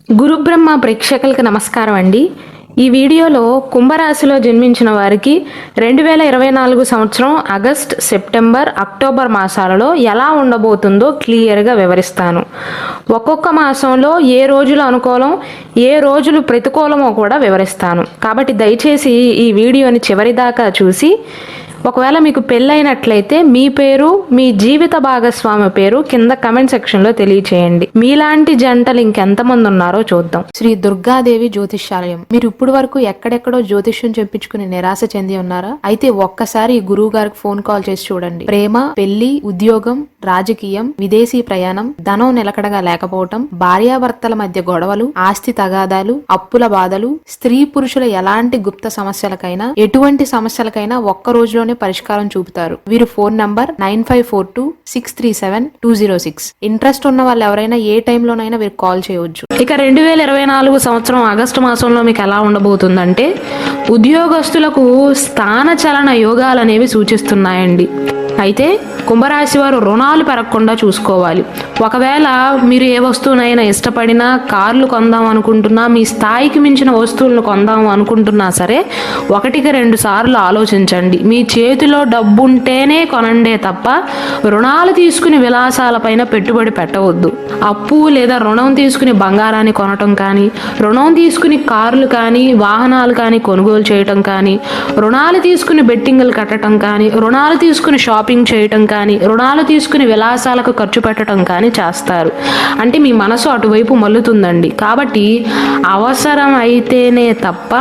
గురుబ్రహ్మ ప్రేక్షకులకు నమస్కారం అండి. ఈ వీడియోలో కుంభరాశిలో జన్మించిన వారికి 2024 సంవత్సరం ఆగస్ట్, సెప్టెంబర్, అక్టోబర్ మాసాలలో ఎలా ఉండబోతుందో క్లియర్గా వివరిస్తాను. ఒక్కొక్క మాసంలో ఏ రోజులు అనుకూలం, ఏ రోజులు ప్రతికూలమో కూడా వివరిస్తాను. కాబట్టి దయచేసి ఈ వీడియోని చివరిదాకా చూసి ఒకవేళ మీకు పెళ్ళైనట్లయితే మీ పేరు, మీ జీవిత భాగస్వామి పేరు కింద కమెంట్ సెక్షన్లో తెలియచేయండి. మీలాంటి జంటలు ఇంకెంతమంది ఉన్నారో చూద్దాం. శ్రీ దుర్గాదేవి జ్యోతిష్యాలయం. మీరు ఇప్పుడు వరకు ఎక్కడెక్కడో జ్యోతిష్యం చెప్పించుకుని నిరాశ చెంది ఉన్నారా? అయితే ఒక్కసారి గురువు గారికి ఫోన్ కాల్ చేసి చూడండి. ప్రేమ, పెళ్లి, ఉద్యోగం, రాజకీయం, విదేశీ ప్రయాణం, ధనం నిలకడగా లేకపోవటం, భార్యాభర్తల మధ్య గొడవలు, ఆస్తి తగాదాలు, అప్పుల బాధలు, స్త్రీ పురుషుల ఎలాంటి గుప్త సమస్యలకైనా, ఎటువంటి సమస్యలకైనా ఒక్క రోజులోనే పరిష్కారం చూపుతారు. వీరు ఫోన్ నంబర్ 9542637206. ఇంట్రెస్ట్ ఉన్న వాళ్ళు ఎవరైనా ఏ టైంలోనైనా వీరు కాల్ చేయవచ్చు. ఇక 2024 సంవత్సరం ఆగస్టు మాసంలో మీకు ఎలా ఉండబోతుందంటే, ఉద్యోగస్తులకు స్థాన చలన యోగాలు అనేవి సూచిస్తున్నాయండి. అయితే కుంభరాశి వారు రుణాలు పెరగకుండా చూసుకోవాలి. ఒకవేళ మీరు ఏ వస్తువునైనా ఇష్టపడినా, కార్లు కొందాం అనుకుంటున్నా, మీ స్థాయికి మించిన వస్తువులను కొందాం అనుకుంటున్నా సరే 1-2 సార్లు ఆలోచించండి. మీ చేతిలో డబ్బుంటేనే కొనండే తప్ప రుణాలు తీసుకుని విలాసాలపైన పెట్టుబడి పెట్టవద్దు. అప్పు లేదా రుణం తీసుకుని బంగారాన్ని కొనటం కానీ, రుణం తీసుకుని కార్లు కానీ, వాహనాలు కానీ కొనుగోలు చేయటం కానీ, రుణాలు తీసుకుని బెట్టింగులు కట్టడం కానీ, రుణాలు తీసుకుని షాపింగ్ చేయటం కానీ, రుణాలు తీసుకుని విలాసాలకు ఖర్చు పెట్టడం కానీ చేస్తారు. అంటే మీ మనసు అటువైపు మల్లుతుందండి. కాబట్టి అవసరం అయితేనే తప్ప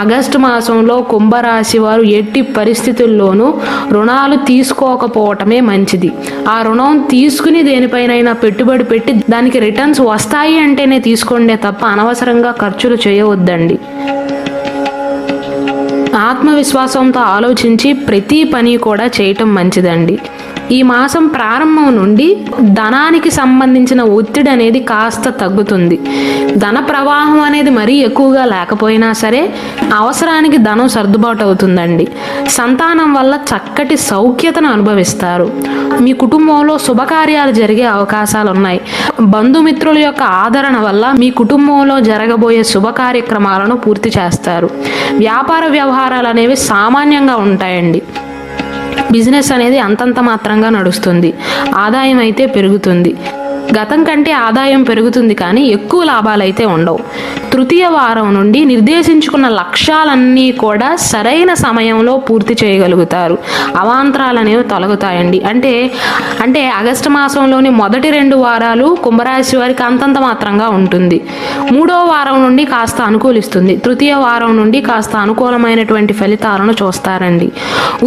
ఆగస్టు మాసంలో కుంభరాశి వారు ఎట్టి పరిస్థితుల్లోనూ రుణాలు తీసుకోకపోవటమే మంచిది. ఆ రుణం తీసుకుని దేనిపైనైనా పెట్టుబడి పెట్టి దానికి రిటర్న్స్ వస్తాయి అంటేనే తీసుకోండే తప్ప అనవసరంగా ఖర్చులు చేయవద్దండి. ఆత్మవిశ్వాసంతో ఆలోచించి ప్రతి పని కూడా చేయటం మంచిదండి. ఈ మాసం ప్రారంభం నుండి ధనానికి సంబంధించిన ఒత్తిడి అనేది కాస్త తగ్గుతుంది. ధన ప్రవాహం అనేది మరీ ఎక్కువగా లేకపోయినా సరే అవసరానికి ధనం సర్దుబాటు అవుతుందండి. సంతానం వల్ల చక్కటి సౌఖ్యతను అనుభవిస్తారు. మీ కుటుంబంలో శుభకార్యాలు జరిగే అవకాశాలు ఉన్నాయి. బంధుమిత్రుల యొక్క ఆదరణ వల్ల మీ కుటుంబంలో జరగబోయే శుభ కార్యక్రమాలను పూర్తి చేస్తారు. వ్యాపార వ్యవహారాలు అనేవి సామాన్యంగా ఉంటాయండి. బిజినెస్ అనేది అంతంత మాత్రంగా నడుస్తుంది. ఆదాయం అయితే పెరుగుతుంది. గతం కంటే ఆదాయం పెరుగుతుంది, కానీ ఎక్కువ లాభాలైతే ఉండవు. తృతీయ వారం నుండి నిర్దేశించుకున్న లక్ష్యాలన్నీ కూడా సరైన సమయంలో పూర్తి చేయగలుగుతారు. అవాంతరాలు అనేవి తొలగుతాయండి. అంటే ఆగస్టు మాసంలోని మొదటి 2 వారాలు కుంభరాశి వారికి అంతంత మాత్రంగా ఉంటుంది. 3వ వారం నుండి కాస్త అనుకూలిస్తుంది. తృతీయ వారం నుండి కాస్త అనుకూలమైనటువంటి ఫలితాలను చూస్తారండి.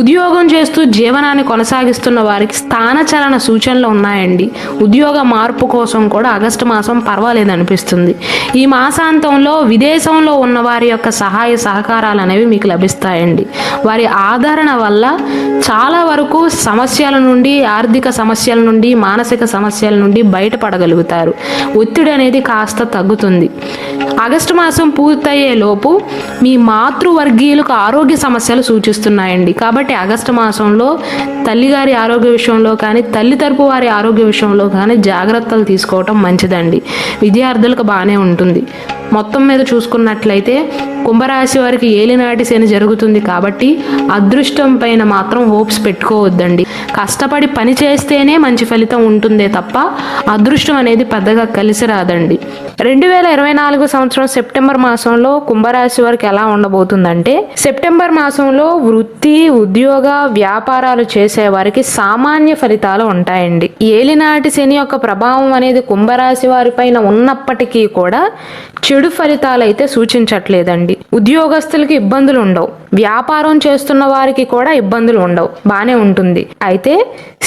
ఉద్యోగం చేస్తూ జీవనాన్ని కొనసాగిస్తున్న వారికి స్థానచలన సూచనలు ఉన్నాయండి. ఉద్యోగ మార్పు కోసం కూడా ఆగస్టు మాసం పర్వాలేదు అనిపిస్తుంది. ఈ మాసాంతంలో విదేశంలో ఉన్న వారి యొక్క సహాయ సహకారాలు అనేవి మీకు లభిస్తాయండి. వారి ఆదరణ వల్ల చాలా వరకు సమస్యల నుండి, ఆర్థిక సమస్యల నుండి, మానసిక సమస్యల నుండి బయటపడగలుగుతారు. ఒత్తిడి అనేది కాస్త తగ్గుతుంది. ఆగస్టు మాసం పూర్తయ్యే లోపు మీ మాతృవర్గీయులకు ఆరోగ్య సమస్యలు సూచిస్తున్నాయండి. కాబట్టి ఆగస్టు మాసంలో తల్లిగారి ఆరోగ్య విషయంలో కానీ, తల్లి తరపు వారి ఆరోగ్య విషయంలో కానీ జాగ్రత్తలు తీసుకోవటం మంచిదండి. విద్యార్థులకు బాగానే ఉంటుంది. మొత్తం మీద చూసుకున్నట్లయితే కుంభరాశి వారికి ఏలినాటి శని జరుగుతుంది. కాబట్టి అదృష్టం పైన మాత్రం హోప్స్ పెట్టుకోవద్దండి. కష్టపడి పని చేస్తేనే మంచి ఫలితం ఉంటుందే తప్ప అదృష్టం అనేది పెద్దగా కలిసి రాదండి. 2024 సంవత్సరం సెప్టెంబర్ మాసంలో కుంభరాశి వారికి ఎలా ఉండబోతుందంటే, సెప్టెంబర్ మాసంలో వృత్తి, ఉద్యోగ, వ్యాపారాలు చేసే వారికి సామాన్య ఫలితాలు ఉంటాయండి. ఏలినాటి శని యొక్క ప్రభావం అనేది కుంభరాశి వారి పైన ఉన్నప్పటికీ కూడా చెడు ఫలితాలు అయితే సూచించట్లేదండి. ఉద్యోగస్తులకి ఇబ్బందులు ఉండవు. వ్యాపారం చేస్తున్న వారికి కూడా ఇబ్బందులు ఉండవు. బానే ఉంటుంది. అయితే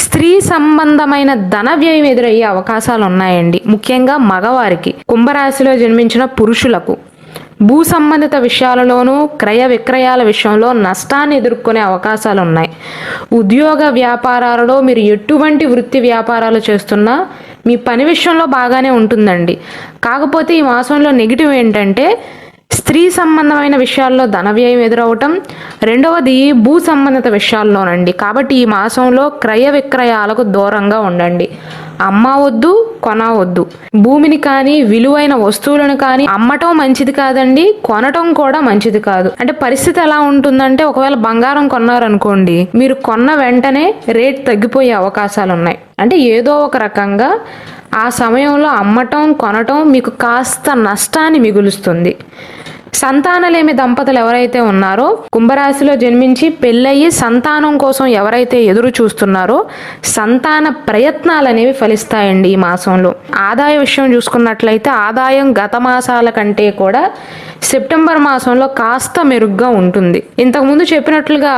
స్త్రీ సంబంధమైన ధన వ్యయం ఎదురయ్యే అవకాశాలు ఉన్నాయండి. ముఖ్యంగా మగవారికి, కుంభరాశిలో జన్మించిన పురుషులకు భూ సంబంధిత విషయాలలోనూ, క్రయ విక్రయాల విషయంలో నష్టాన్ని ఎదుర్కొనే అవకాశాలు ఉన్నాయి. ఉద్యోగ వ్యాపారాలలో మీరు ఎటువంటి వృత్తి వ్యాపారాలు చేస్తున్నా మీ పని విషయంలో బాగానే ఉంటుందండి. కాకపోతే ఈ మాసంలో నెగిటివ్ ఏంటంటే స్త్రీ సంబంధమైన విషయాల్లో ధన వ్యయం ఎదురవటం, రెండవది భూ సంబంధిత విషయాల్లోనండి. కాబట్టి ఈ మాసంలో క్రయ విక్రయాలకు దూరంగా ఉండండి. అమ్మవద్దు, కొనవద్దు. భూమిని కానీ విలువైన వస్తువులను కానీ అమ్మటం మంచిది కాదండి, కొనటం కూడా మంచిది కాదు. అంటే పరిస్థితి ఎలా ఉంటుందంటే, ఒకవేళ బంగారం కొన్నారనుకోండి, మీరు కొన్న వెంటనే రేట్ తగ్గిపోయే అవకాశాలు ఉన్నాయి. అంటే ఏదో ఒక రకంగా ఆ సమయంలో అమ్మటం, కొనటం మీకు కాస్త నష్టాన్ని మిగులుస్తుంది. సంతానలేమి దంపతులు ఎవరైతే ఉన్నారో, కుంభరాశిలో జన్మించి పెళ్ళయి సంతానం కోసం ఎవరైతే ఎదురు చూస్తున్నారో, సంతాన ప్రయత్నాలు అనేవి ఫలిస్తాయండి ఈ మాసంలో. ఆదాయ విషయం చూసుకున్నట్లయితే ఆదాయం గత మాసాల కంటే కూడా సెప్టెంబర్ మాసంలో కాస్త మెరుగ్గా ఉంటుంది. ఇంతకుముందు చెప్పినట్లుగా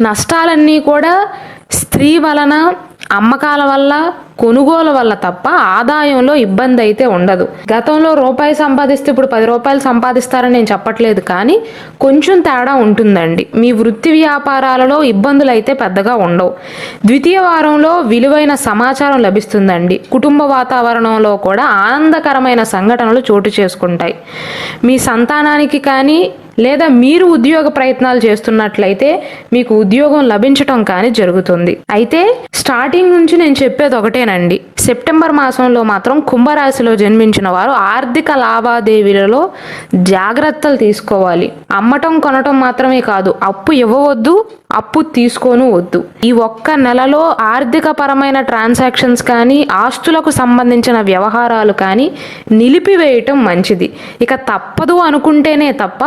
నష్టాలన్నీ కూడా స్త్రీ వలన, అమ్మకాల వల్ల, కొనుగోలు వల్ల తప్ప ఆదాయంలో ఇబ్బంది అయితే ఉండదు. గతంలో రూపాయి సంపాదిస్తే ఇప్పుడు 10 రూపాయలు సంపాదిస్తారని నేను చెప్పట్లేదు, కానీ కొంచెం తేడా ఉంటుందండి. మీ వృత్తి వ్యాపారాలలో ఇబ్బందులు అయితే పెద్దగా ఉండవు. ద్వితీయ వారంలో విలువైన సమాచారం లభిస్తుందండి. కుటుంబ వాతావరణంలో కూడా ఆనందకరమైన సంఘటనలు చోటు చేసుకుంటాయి. మీ సంతానానికి కానీ లేదా మీరు ఉద్యోగ ప్రయత్నాలు చేస్తున్నట్లయితే మీకు ఉద్యోగం లభించటం కానీ జరుగుతుంది. అయితే స్టార్టింగ్ నుంచి నేను చెప్పేది ఒకటేనండి, సెప్టెంబర్ మాసంలో మాత్రం కుంభరాశిలో జన్మించిన వారు ఆర్థిక లావాదేవీలలో జాగ్రత్తలు తీసుకోవాలి. అమ్మటం, కొనటం మాత్రమే కాదు, అప్పు ఇవ్వవద్దు, అప్పు తీసుకోను వద్దు. ఈ ఒక్క నెలలో ఆర్థిక పరమైన ట్రాన్సాక్షన్స్ కానీ, ఆస్తులకు సంబంధించిన వ్యవహారాలు కానీ నిలిపివేయటం మంచిది. ఇక తప్పదు అనుకుంటేనే తప్ప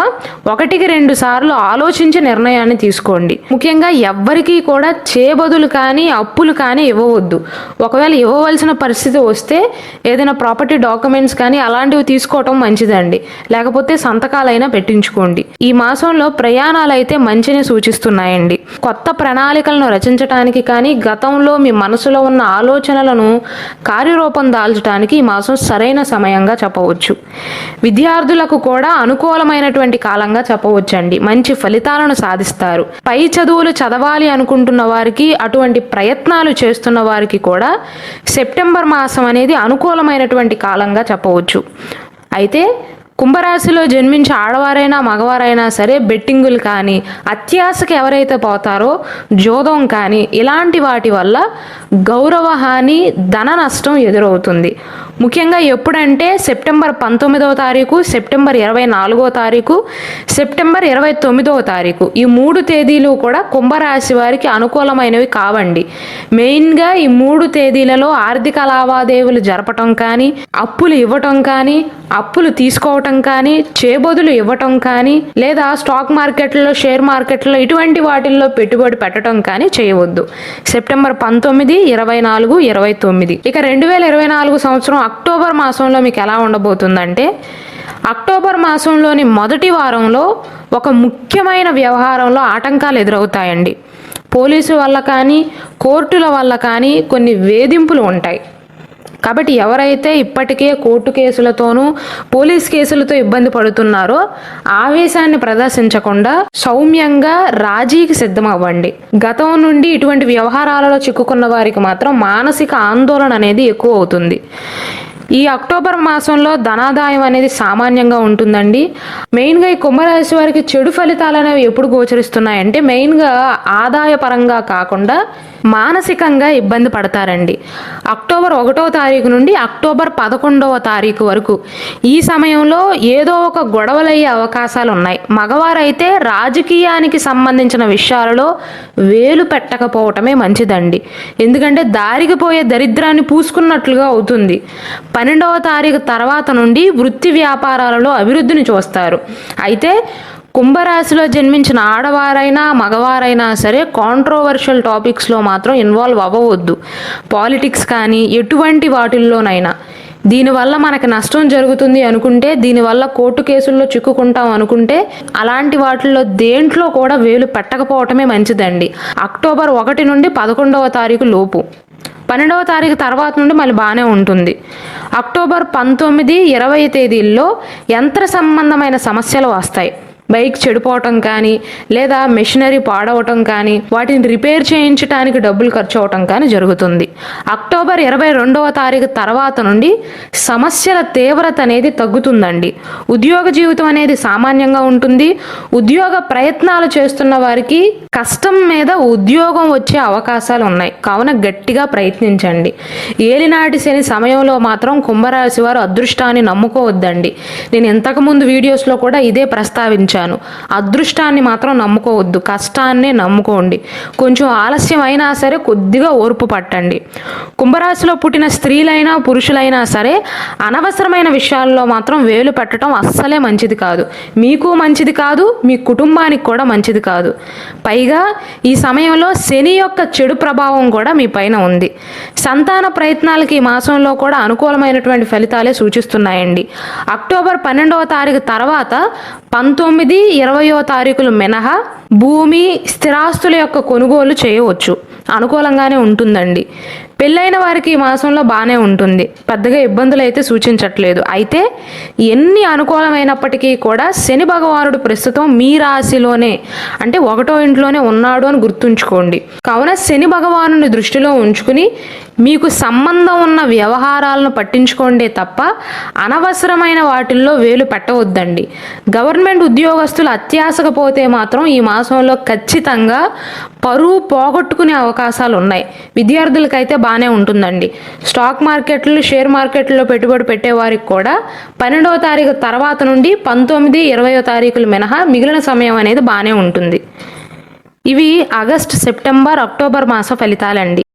1-2 సార్లు ఆలోచించి నిర్ణయాన్ని తీసుకోండి. ముఖ్యంగా ఎవ్వరికీ కూడా చేబదులు కానీ అప్పులు కానీ ఇవ్వవద్దు. ఒకవేళ ఇవ్వవలసిన పరిస్థితి వస్తే ఏదైనా ప్రాపర్టీ డాక్యుమెంట్స్ కానీ అలాంటివి తీసుకోవటం మంచిదండి. లేకపోతే సంతకాలైనా పెట్టించుకోండి. ఈ మాసంలో ప్రయాణాలు అయితే మంచిని సూచిస్తున్నాయండి. కొత్త ప్రణాళికలను రచించడానికి కానీ, గతంలో మీ మనసులో ఉన్న ఆలోచనలను కార్యరూపం దాల్చడానికి ఈ మాసం సరైన సమయంగా చెప్పవచ్చు. విద్యార్థులకు కూడా అనుకూలమైనటువంటి కాలంగా చెప్పవచ్చండి. మంచి ఫలితాలను సాధిస్తారు. పై చదువులు చదవాలి అనుకుంటున్న వారికి, అటువంటి ప్రయత్నాలు చేస్తున్న వారికి కూడా సెప్టెంబర్ మాసం అనేది అనుకూలమైనటువంటి కాలంగా చెప్పవచ్చు. అయితే కుంభరాశిలో జన్మించి ఆడవారైనా మగవారైనా సరే బెట్టింగులు కానీ, అత్యాశకి ఎవరైతే పోతారో జోదం కానీ, ఇలాంటి వాటి వల్ల గౌరవ హాని, ధన నష్టం ఎదురవుతుంది. ముఖ్యంగా ఎప్పుడంటే సెప్టెంబర్ 19వ తారీఖు, సెప్టెంబర్ 24వ తారీఖు, సెప్టెంబర్ 29వ తారీఖు, ఈ 3 తేదీలు కూడా కుంభరాశి వారికి అనుకూలమైనవి కావండి. మెయిన్గా ఈ 3 తేదీలలో ఆర్థిక లావాదేవీలు జరపటం కానీ, అప్పులు ఇవ్వటం కానీ, అప్పులు తీసుకోవటం కానీ, చేబదులు ఇవ్వటం కానీ, లేదా స్టాక్ మార్కెట్లో, షేర్ మార్కెట్లో ఇటువంటి వాటిల్లో పెట్టుబడి పెట్టడం కానీ చేయవద్దు. సెప్టెంబర్ 19, 24, 29. ఇక 2024 సంవత్సరం అక్టోబర్ మాసంలో మీకు ఎలా ఉండబోతుందంటే, అక్టోబర్ మాసంలోని మొదటి వారంలో ఒక ముఖ్యమైన వ్యవహారంలో ఆటంకాలు ఎదురవుతాయండి. పోలీసు వల్ల కానీ, కోర్టుల వల్ల కానీ కొన్ని వేధింపులు ఉంటాయి. కాబట్టి ఎవరైతే ఇప్పటికే కోర్టు కేసులతోనూ, పోలీస్ కేసులతో ఇబ్బంది పడుతున్నారో ఆవేశాన్ని ప్రదర్శించకుండా సౌమ్యంగా రాజీకి సిద్ధమవ్వండి. గతం నుండి ఇటువంటి వ్యవహారాలలో చిక్కుకున్న వారికి మాత్రం మానసిక ఆందోళన అనేది ఎక్కువ అవుతుంది. ఈ అక్టోబర్ మాసంలో ధనాదాయం అనేది సామాన్యంగా ఉంటుందండి. మెయిన్గా ఈ కుంభరాశి వారికి చెడు ఫలితాలు అనేవి ఎప్పుడు గోచరిస్తున్నాయంటే, మెయిన్గా ఆదాయ పరంగా కాకుండా మానసికంగా ఇబ్బంది పడతారండి. అక్టోబర్ 1వ తారీఖు నుండి అక్టోబర్ 11వ తారీఖు వరకు ఈ సమయంలో ఏదో ఒక గొడవలయ్యే అవకాశాలు ఉన్నాయి. మగవారైతే రాజకీయానికి సంబంధించిన విషయాలలో వేలు పెట్టకపోవటమే మంచిదండి. ఎందుకంటే దారికి పోయే దరిద్రాన్ని పూసుకున్నట్లుగా అవుతుంది. 12వ తారీఖు తర్వాత నుండి వృత్తి వ్యాపారాలలో అభివృద్ధిని చూస్తారు. అయితే కుంభరాశిలో జన్మించిన ఆడవారైనా మగవారైనా సరే కాంట్రోవర్షియల్ టాపిక్స్లో మాత్రం ఇన్వాల్వ్ అవ్వవద్దు. పాలిటిక్స్ కానీ ఎటువంటి వాటిల్లోనైనా. దీనివల్ల మనకి నష్టం జరుగుతుంది అనుకుంటే, దీనివల్ల కోర్టు కేసుల్లో చిక్కుకుంటాం అనుకుంటే, అలాంటి వాటిల్లో దేంట్లో కూడా వేలు పెట్టకపోవటమే మంచిదండి. అక్టోబర్ 1 నుండి 11వ తారీఖు లోపు. 12వ తారీఖు తర్వాత నుండి మళ్ళీ బాగానే ఉంటుంది. అక్టోబర్ 19, 20 తేదీల్లో యంత్ర సంబంధమైన సమస్యలు వస్తాయి. బైక్ చెడిపోవటం కానీ లేదా మెషినరీ పాడవటం కానీ వాటిని రిపేర్ చేయించడానికి డబ్బులు ఖర్చు అవటం కానీ జరుగుతుంది. అక్టోబర్ 22వ తారీఖు తర్వాత నుండి సమస్యల తీవ్రత అనేది తగ్గుతుందండి. ఉద్యోగ జీవితం అనేది సామాన్యంగా ఉంటుంది. ఉద్యోగ ప్రయత్నాలు చేస్తున్న వారికి కష్టం మీద ఉద్యోగం వచ్చే అవకాశాలు ఉన్నాయి, కావున గట్టిగా ప్రయత్నించండి. ఏలినాటి శని సమయంలో మాత్రం కుంభరాశి వారు అదృష్టాన్ని నమ్ముకోవద్దండి. నేను ఇంతకుముందు వీడియోస్లో కూడా ఇదే ప్రస్తావించాను. అదృష్టాన్ని మాత్రం నమ్ముకోవద్దు, కష్టాన్ని నమ్ముకోండి. కొంచెం ఆలస్యం అయినా సరే కొద్దిగా ఓర్పు పట్టండి. కుంభరాశిలో పుట్టిన స్త్రీలైనా పురుషులైనా సరే అనవసరమైన విషయాల్లో మాత్రం వేలు పెట్టడం అస్సలే మంచిది కాదు. మీకు మంచిది కాదు, మీ కుటుంబానికి కూడా మంచిది కాదు. పైగా ఈ సమయంలో శని యొక్క చెడు ప్రభావం కూడా మీ పైన ఉంది. సంతాన ప్రయత్నాలకి ఈ మాసంలో కూడా అనుకూలమైనటువంటి ఫలితాలే సూచిస్తున్నాయండి. అక్టోబర్ 12వ తారీఖు తర్వాత 19, 20వ తారీఖులు మినహా భూమి స్థిరాస్తుల యొక్క కొనుగోలు చేయవచ్చు, అనుకూలంగానే ఉంటుందండి. పెళ్ళైన వారికి ఈ మాసంలో బాగానే ఉంటుంది, పెద్దగా ఇబ్బందులు అయితే సూచించట్లేదు. అయితే ఎన్ని అనుకూలమైనప్పటికీ కూడా శని భగవానుడు ప్రస్తుతం మీ రాశిలోనే అంటే 1వ ఇంట్లోనే ఉన్నాడు అని గుర్తుంచుకోండి. కావున శని భగవానుని దృష్టిలో ఉంచుకుని మీకు సంబంధం ఉన్న వ్యవహారాలను పట్టించుకోండి తప్ప అనవసరమైన వాటిల్లో వేలు పెట్టవద్దండి. గవర్నమెంట్ ఉద్యోగస్తులు అత్యాశకపోతే మాత్రం ఈ మాసంలో ఖచ్చితంగా పరువు పోగొట్టుకునే అవకాశాలు ఉన్నాయి. విద్యార్థులకైతే బాగానే ఉంటుందండి. స్టాక్ మార్కెట్లు, షేర్ మార్కెట్లో పెట్టుబడి పెట్టేవారికి కూడా 12వ తారీఖు తర్వాత నుండి 19, 20వ తారీఖులు మినహా మిగిలిన సమయం అనేది బాగానే ఉంటుంది. ఇవి ఆగస్ట్, సెప్టెంబర్, అక్టోబర్ మాస ఫలితాలండి.